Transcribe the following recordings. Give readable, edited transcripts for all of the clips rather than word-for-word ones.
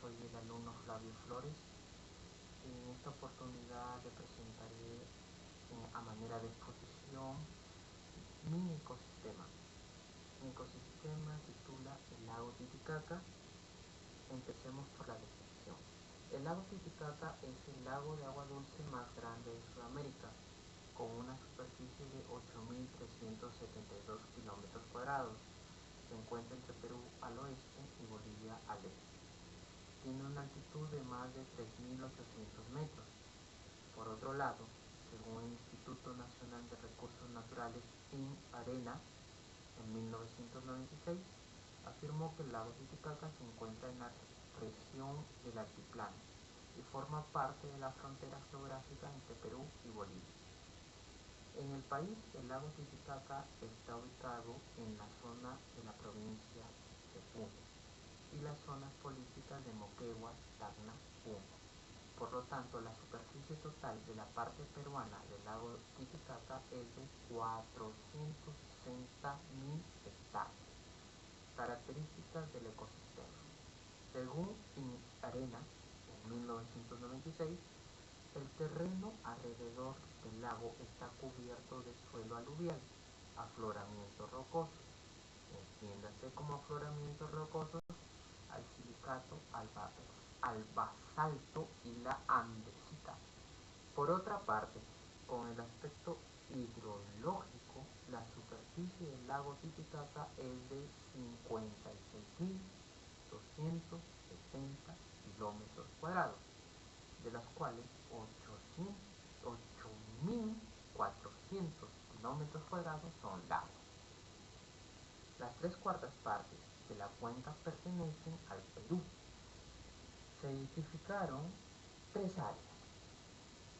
soy el alumno Flavio Flores. En esta oportunidad le presentaré a manera de exposición mi ecosistema. Mi ecosistema titula el lago Titicaca. Empecemos por la definición. El lago Titicaca es el lago de agua dulce más grande de Sudamérica, con una superficie de 8.372 kilómetros cuadrados. Se encuentra entre Perú al oeste y Bolivia al este. Tiene una altitud de más de 3.800 metros. Por otro lado, según el Instituto Nacional de Recursos Naturales, INARENA, en 1996, afirmó que el lago Titicaca se encuentra en la región del altiplano y forma parte de la frontera geográfica entre Perú y Bolivia. En el país, el lago Titicaca está ubicado en la zona de la provincia de Puno y las zonas políticas de Moquegua, Tacna, Puno. Por lo tanto, la superficie total de la parte peruana del lago Titicaca es de 460.000 hectáreas. Características del ecosistema. Según INARENA, en 1996, el terreno alrededor del lago está cubierto de suelo aluvial, afloramientos rocosos, entiéndase como afloramientos rocosos al silicato, al basalto y la andesita. Por otra parte, con el aspecto hidrológico, la superficie del lago Titicaca es de 56.270 kilómetros cuadrados, de las cuales 8.400 kilómetros cuadrados son lagos. Las 3/4 partes de la cuenca pertenecen al Perú. Se identificaron 3 áreas: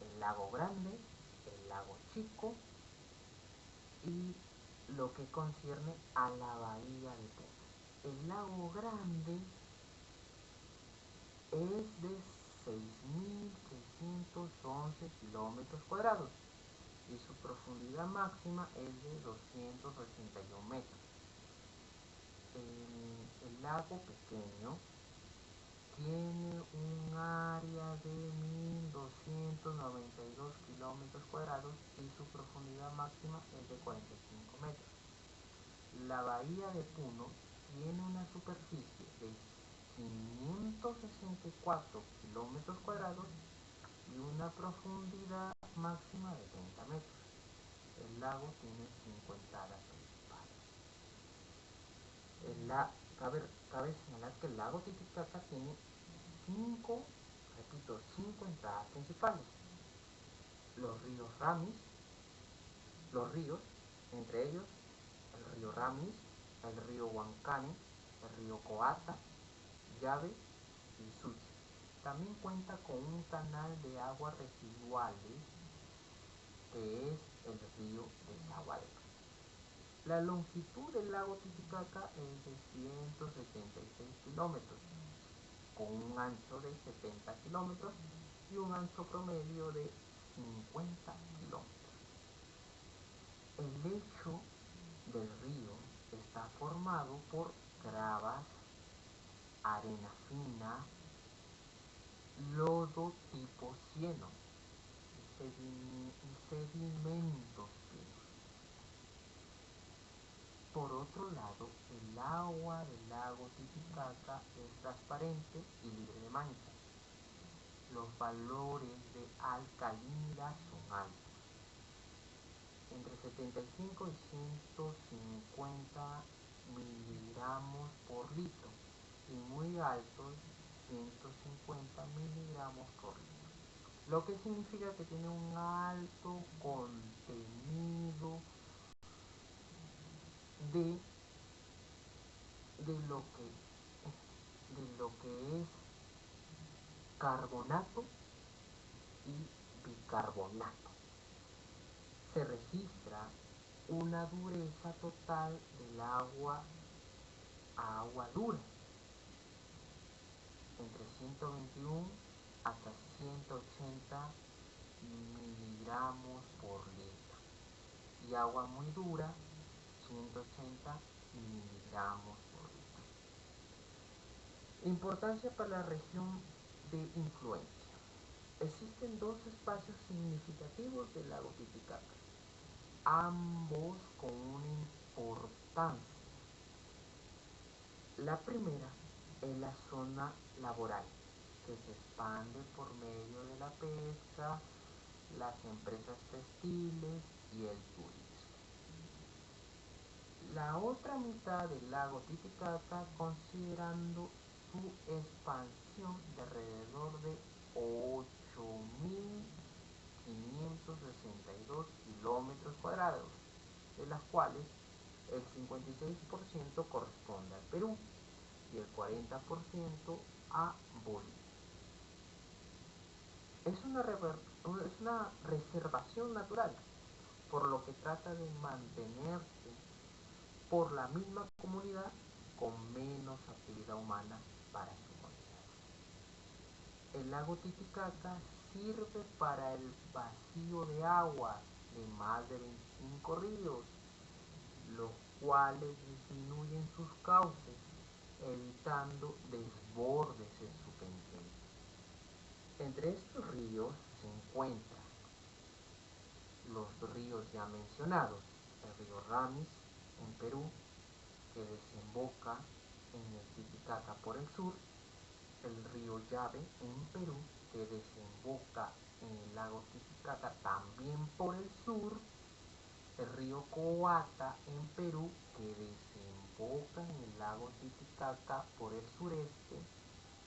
el lago Grande, el lago Chico y lo que concierne a la bahía de Puno. El lago Grande es de 6.311 kilómetros cuadrados y su profundidad máxima es de 281 metros. El lago pequeño tiene un área de 1.292 kilómetros cuadrados y su profundidad máxima es de 45 metros. La bahía de Puno tiene una superficie de 564 kilómetros cuadrados y una profundidad máxima de 30 metros. El lago tiene 5 entradas principales. Cabe señalar que el lago Titicaca tiene 5 entradas principales. Los ríos, entre ellos el río Ramis, el río Huancane, el río Coata, Llave y Suchi. También cuenta con un canal de aguas residuales que es el río Desaguadero. La longitud del lago Titicaca es de 176 kilómetros, con un ancho de 70 kilómetros y un ancho promedio de 50 kilómetros. El lecho del río está formado por gravas, arena fina, lodo tipo cieno y sedimentos finos. Por otro lado, el agua del lago Titicaca es transparente y libre de manchas. Los valores de alcalinidad son altos, entre 75 y 150 miligramos por litro, y muy altos, 150 miligramos por litro, lo que significa que tiene un alto contenido de, de, lo, que, de lo que es carbonato y bicarbonato. Se registra una dureza total del agua a agua dura entre 121 hasta 180 miligramos por litro y agua muy dura 180 miligramos por litro. Importancia para la región de influencia. Existen dos espacios significativos del lago Titicaca, ambos con una importancia. La primera es la zona laboral, que se expande por medio de la pesca, las empresas textiles y el turismo. La otra mitad del lago Titicaca, considerando su expansión de alrededor de 8.562 kilómetros cuadrados, de las cuales el 56% corresponde al Perú y el 40% a Bolivia. Es una reservación natural, por lo que trata de mantenerse por la misma comunidad con menos actividad humana para su conservación. El lago Titicaca sirve para el vacío de agua de más de 25 ríos, los cuales disminuyen sus cauces, evitando desbordes en su pendiente. Entre estos ríos se encuentran los ríos ya mencionados, el río Ramis en Perú, que desemboca en el Titicaca por el sur, el río Llave en Perú, que desemboca en el lago Titicaca también por el sur, el río Coata en Perú, que desemboca en el lago Titicaca por el sureste,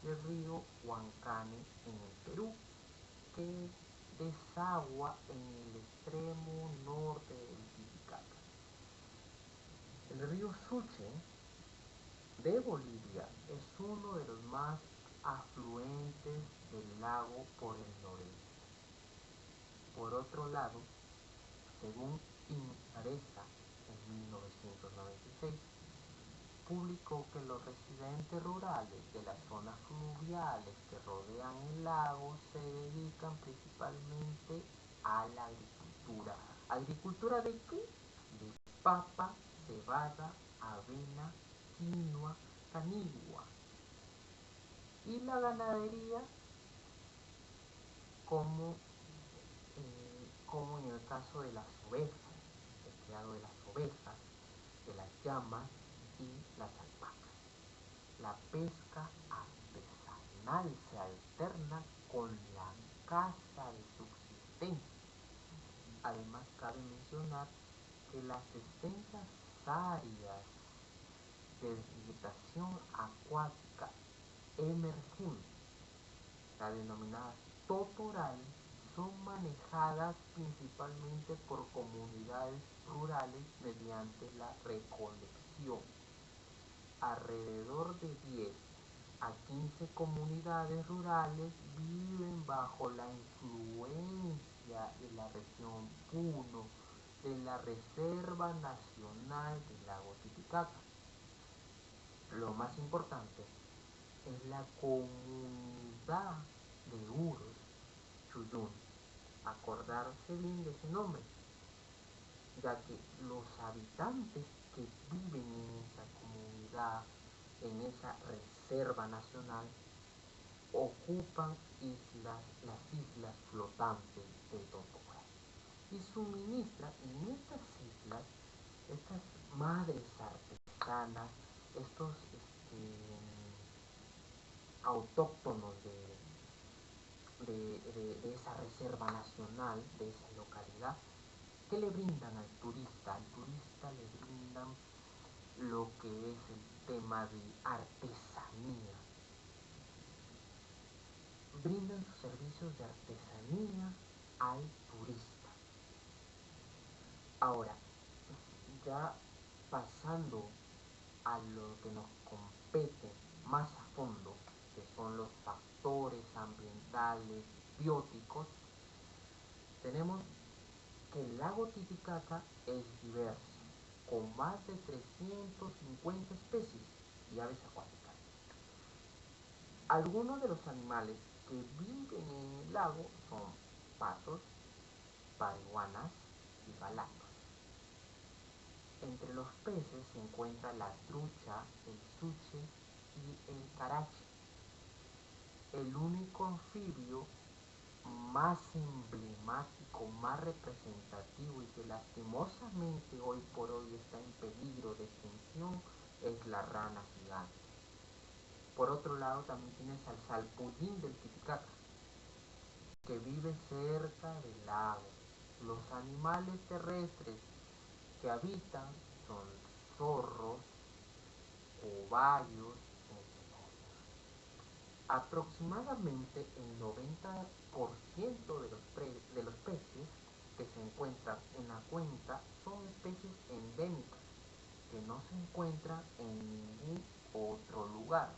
y el río Huancane en el Perú, que desagua en el extremo norte del Titicaca. El río Suche de Bolivia es uno de los más afluentes del lago por el noreste. Por otro lado, según INARESA en 1996, publicó que los residentes rurales de las zonas fluviales que rodean el lago se dedican principalmente a la agricultura. ¿Agricultura de qué? De papa, cebada, avena, quinoa, canigua. Y la ganadería, como, como en el caso de las ovejas, el criado de las ovejas, de las llamas y las alpacas. La pesca artesanal se alterna con la caza de subsistencia. Además, cabe mencionar que las extensas áreas de vegetación acuática emergente, las denominadas totoral, son manejadas principalmente por comunidades rurales mediante la recolección. Alrededor de 10 a 15 comunidades rurales viven bajo la influencia de la región Puno de la Reserva Nacional del Lago Titicaca. Lo más importante es la comunidad de Uros Chuyún. Acordarse bien de ese nombre, ya que los habitantes que viven en esa comunidad, en esa reserva nacional, ocupan las islas flotantes de Totora y suministran en estas islas, estas madres artesanas, estos autóctonos de esa reserva nacional, de esa localidad, que le brindan al turista. Al turista le brindan lo que es el tema de artesanía. Brindan sus servicios de artesanía al turista. Ahora, ya pasando a lo que nos compete más a fondo, que son los factores ambientales bióticos, tenemos que el lago Titicaca es diverso, con más de 350 especies y aves acuáticas. Algunos de los animales que viven en el lago son patos, parihuanas y galatos. Entre los peces se encuentra la trucha, el suche y el carache. el único anfibio más emblemático, más representativo y que lastimosamente hoy por hoy está en peligro de extinción es la rana gigante. Por otro lado también tienes al salpullín del Titicaca, que vive cerca del lago. Los animales terrestres que habitan son zorros, cobayos, entre otros. Aproximadamente el 90% de los peces que se encuentran en la cuenca son especies endémicas que no se encuentran en ningún otro lugar.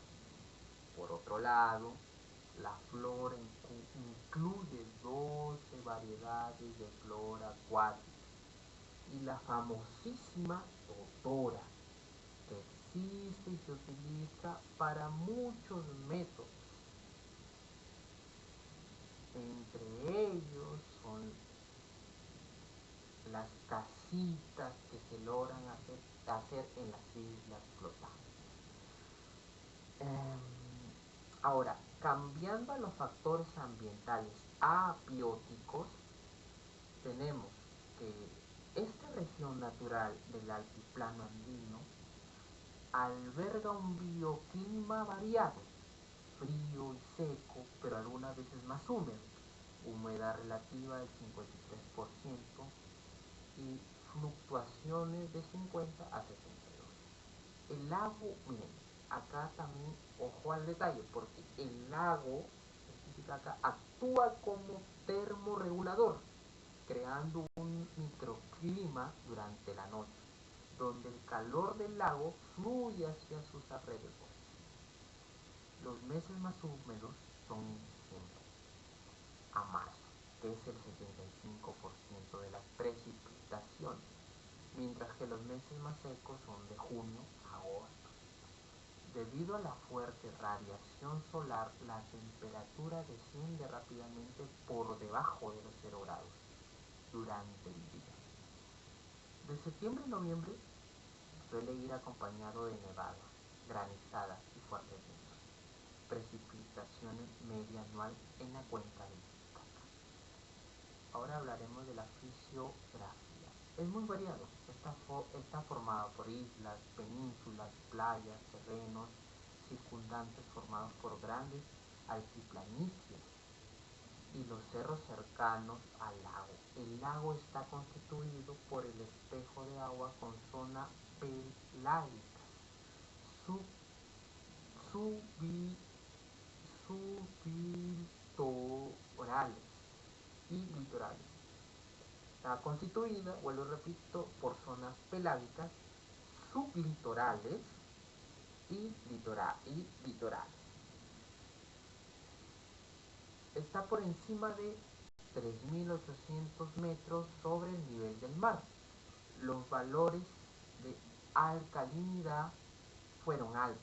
Por otro lado, la flora incluye 12 variedades de flora acuática y la famosísima totora, que existe y se utiliza para muchos métodos. Entre ellos son las casitas que se logran hacer en las islas flotantes. Ahora, cambiando a los factores ambientales abióticos, tenemos que esta región natural del altiplano andino alberga un bioclima variado, frío y seco, pero algunas veces más húmedo, humedad relativa del 53% y fluctuaciones de 50 a 72. El lago, miren, acá también ojo al detalle, porque el lago, el Titicaca, actúa como termorregulador, creando un microclima durante la noche, donde el calor del lago fluye hacia sus alrededores. Los meses más húmedos son en diciembre a marzo, que es el 75% de las precipitaciones, mientras que los meses más secos son de junio a agosto. Debido a la fuerte radiación solar, la temperatura desciende rápidamente por debajo de los 0 grados durante el día. De septiembre a noviembre suele ir acompañado de nevadas, granizadas y fuertes vientos. Precipitaciones media anual en la cuenca del Titicaca. Ahora hablaremos de la fisiografía. Es muy variado, está formado por islas, penínsulas, playas, terrenos circundantes formados por grandes altiplanicies y los cerros cercanos al lago. El lago está constituido por el espejo de agua con zona pelágica, sub, subi, sublitorales y litorales. Está constituida, vuelvo repito, por zonas pelágicas, sublitorales y litorales. Está por encima de 3.800 metros sobre el nivel del mar. Los valores de alcalinidad fueron altos,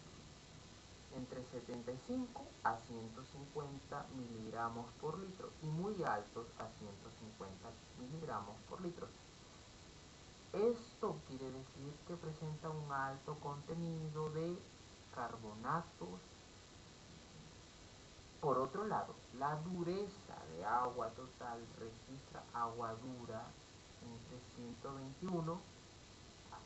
entre 75 a 150 miligramos por litro y muy altos a 150 miligramos por litro. Esto quiere decir que presenta un alto contenido de carbonatos. Por otro lado, la dureza de agua total registra agua dura entre 121 a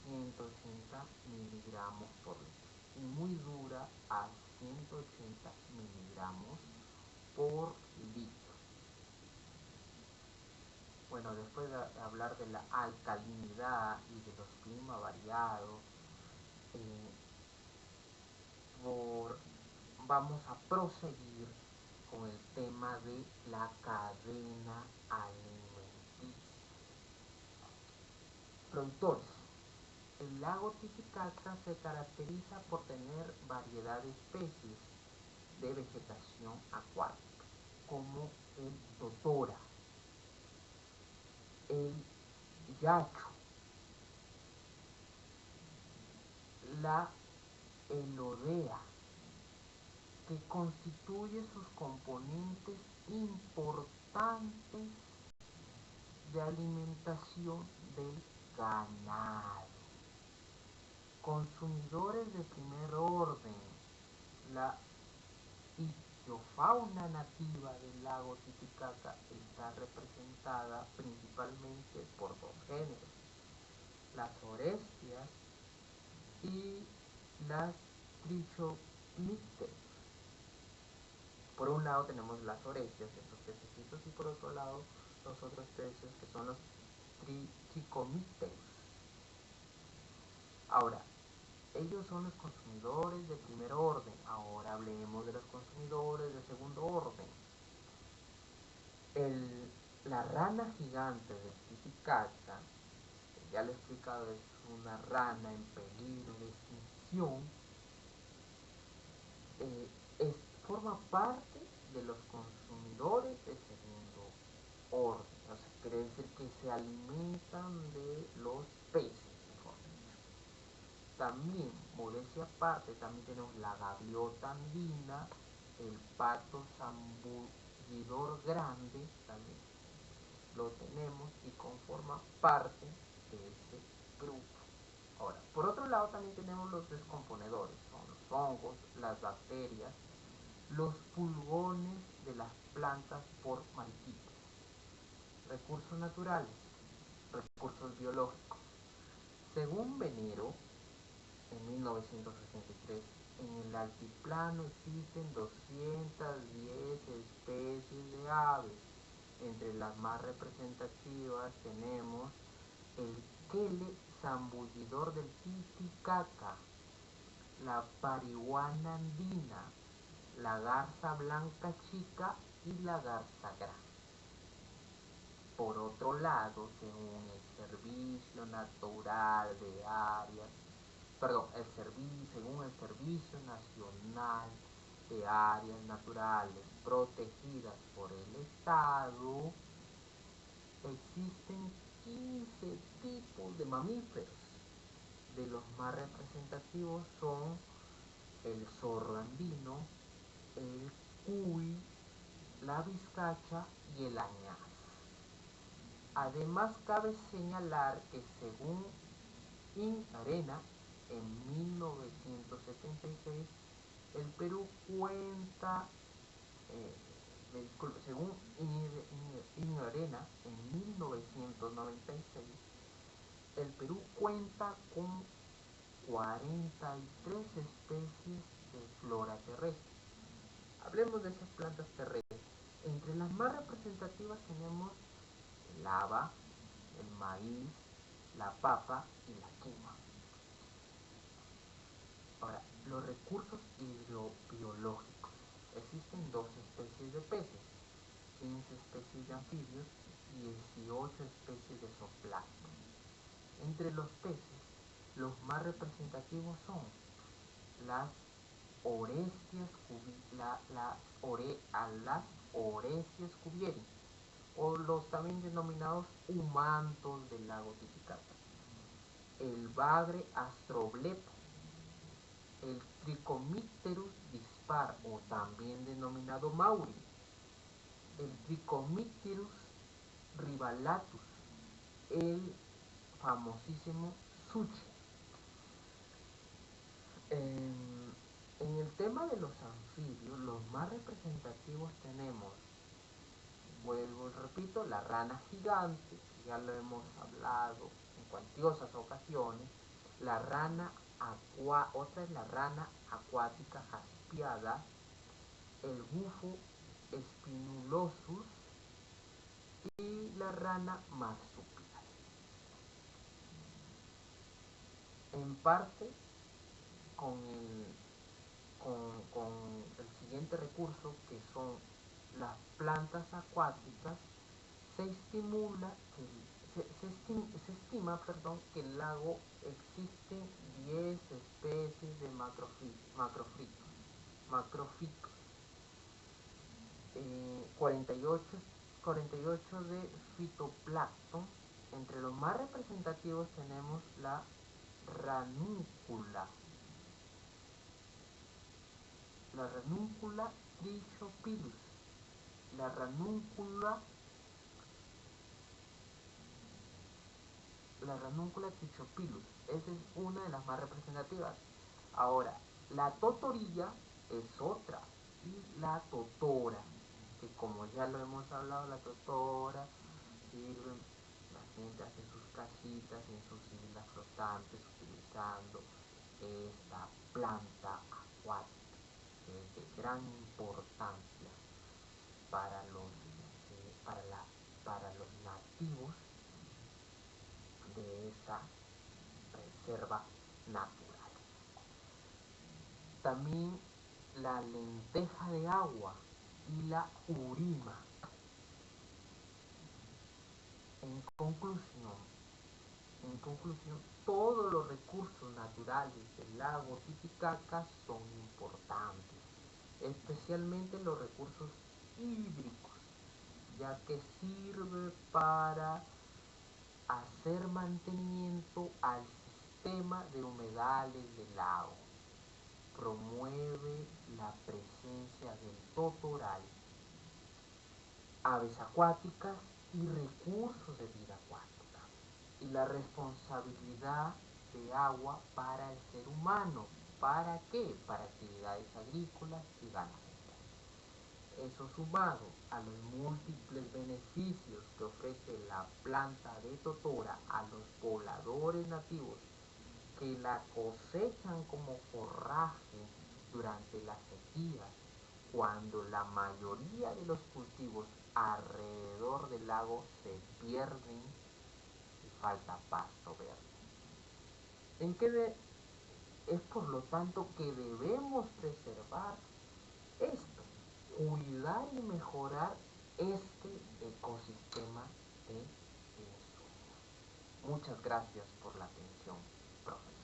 180 miligramos por litro y muy dura a 180 miligramos por litro. Bueno, después de hablar de la alcalinidad y de los climas variados, eh, vamos a proseguir con el tema de la cadena alimenticia. Productores. El lago Titicaca se caracteriza por tener variedad de especies de vegetación acuática, como el totora, el yacho, la elodea, que constituye sus componentes importantes de alimentación del ganado. Consumidores de primer orden, la sociofauna nativa del lago Titicaca está representada principalmente por dos géneros, las orestias y las trichomícteros. Por un lado tenemos las orestias, estos pececitos, y por otro lado los otros peces que son los trichomícteros. Ahora, ellos son los consumidores de primer orden. Ahora hablemos de los consumidores de segundo orden. La rana gigante del Titicaca, ya lo he explicado, es una rana en peligro de extinción. Forma parte de los consumidores de segundo orden. O sea, quiere decir que se alimentan de los peces, mejor dicho. También, modestia aparte, también tenemos la gaviota andina, el pato zambullidor grande, también lo tenemos y conforma parte de este grupo. Ahora, por otro lado también tenemos los descomponedores, son los hongos, las bacterias, los pulgones de las plantas por mariquitos. Recursos naturales, recursos biológicos. Según Venero, en 1963, en el altiplano existen 210 especies de aves. Entre las más representativas tenemos el quele zambullidor del Titicaca, la parihuana andina, la garza blanca chica y la garza grande. Por otro lado, según el Servicio Natural de Áreas, según el Servicio Nacional de Áreas Naturales Protegidas por el Estado, existen 15 tipos de mamíferos. De los más representativos son el zorro andino, el cuy, la vizcacha y el añaz. Además, cabe señalar que según INARENA, en 1976, el Perú cuenta, según INARENA, en 1996, el Perú cuenta con 43 especies de flora terrestre. Hablemos de esas plantas terrestres. Entre las más representativas tenemos el haba, el maíz, la papa y la quinoa. Ahora, los recursos hidrobiológicos. Existen 2 especies de peces, 15 especies de anfibios y 18 especies de zooplancton. Entre los peces, los más representativos son las orestias cuvieri, o los también denominados humantos del lago Titicaca, el bagre astroblepo, el Trichomicterus dispar, o también denominado mauri, el Trichomicterus rivalatus, el famosísimo suche. En el tema de los anfibios, los más representativos tenemos, vuelvo y repito, la rana gigante, que ya lo hemos hablado en cuantiosas ocasiones, la rana otra es la rana acuática jaspiada, el bufo spinulosus y la rana marsupial. En parte, con el siguiente recurso, que son las plantas acuáticas, se estima que en el lago existen 10 especies de macrofitos, 48 de fitoplancton. Entre los más representativos tenemos la ranúncula trichopilus, la ranúncula trichopilus, esa es una de las más representativas. Ahora, la totorilla es otra, y la totora, que como ya lo hemos hablado, la totora sirve, la gente hace sus casitas en sus islas flotantes utilizando esta planta acuática, que es de gran importancia para para los nativos de esa reserva natural. También la lenteja de agua y la urima. En conclusión, todos los recursos naturales del lago Titicaca son importantes, especialmente los recursos hídricos, ya que sirve para hacer mantenimiento al sistema de humedales del lago, promueve la presencia del totoral, aves acuáticas y recursos de vida acuática, y la responsabilidad de agua para el ser humano. ¿Para qué? Para actividades agrícolas y ganaderas. Eso sumado a los múltiples beneficios que ofrece la planta de totora a los pobladores nativos que la cosechan como forraje durante las sequías, cuando la mayoría de los cultivos alrededor del lago se pierden y falta pasto verde. ¿En qué es por lo tanto que debemos preservar esto, cuidar y mejorar este ecosistema de Venezuela? Muchas gracias por la atención, profesor.